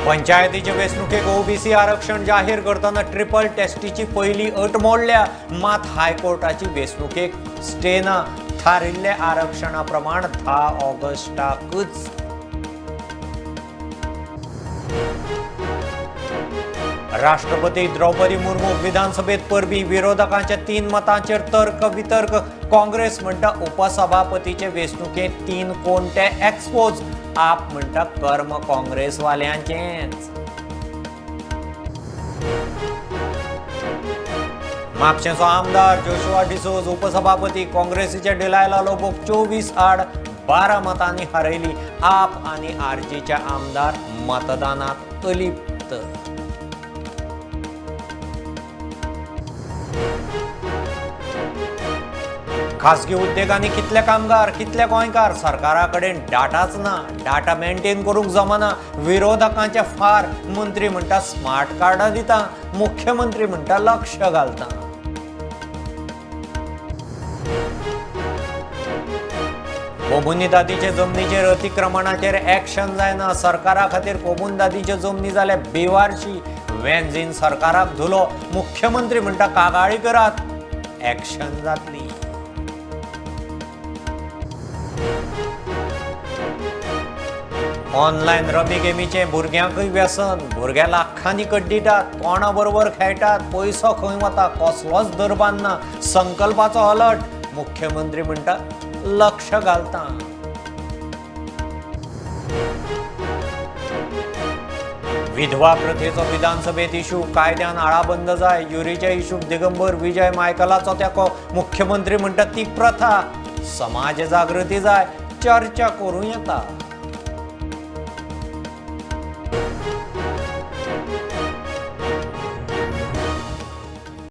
पंचायतीचे वेंचणुकेक ओबीसी आरक्षण जाहीर करताना ट्रिपल टेस्टीची पहिली अट मोडल्या. मात हायकोर्टाची वेंचणुकेक स्टे ना. थारिल्ले आरक्षणा प्रमाण 10 ऑगस्टाकच. राष्ट्रपती द्रौपदी मुर्मू विधानसभेत परबी. विरोधकांच्या 3 मतांचेर तर्क वितर्क. काँग्रेस म्हणटा उपसभापतीचे वेंचणुकेत 3 कोणते एक्सपोज. आप म्हणटा कर्म काँग्रेसवाल्यांचेच. म्हापशेंचो आमदार जोशुआ डिसोज उपसभापती. काँग्रेसीचे डिलायला लोबोक 24 आड 12 मतांनी हारयली. आप आनी आरजेच्या आमदार मतदानात अलिप्त. खासगी उद्देगांनी कितले कामगार कितले गोंयकार. सरकारा कडेन डाटाच ना. डाटा मेंटेन करूंक जमना. विरोधकांचे फार. मंत्री म्हणटा स्मार्ट कार्डां दिता. मुख्यमंत्री म्हणटा लक्ष घालता. कोबुनी दादीचे जमनीचेर अतिक्रमणाचेर एक्शन जायना. सरकारा खातीर कोबून दादीचे जमनी जाले बेवारशी. वेंझीन सरकाराक धुलो. मुख्यमंत्री म्हणटा कागाळी करात. एक्शन जातली. ऑनलायन रमी गेमीचे भुरग्यांकय व्यसन. भुरगे लाखांनी कड्डिटात. तोंडा बरोबर खेळटात. पयसो खंय वता कसलोच दरबार ना. संकल्पाचो अलर्ट. मुख्यमंत्री म्हणटा लक्ष घालता. विधवा प्रथेचो विधानसभेत इशू. कायद्यान आळाबंद जाय. युरीच्या इशूक दिगंबर विजय मायकलाचो तेको. मुख्यमंत्री म्हणटा ती प्रथा. समाज जागृती जाय. चर्चा करूं येता.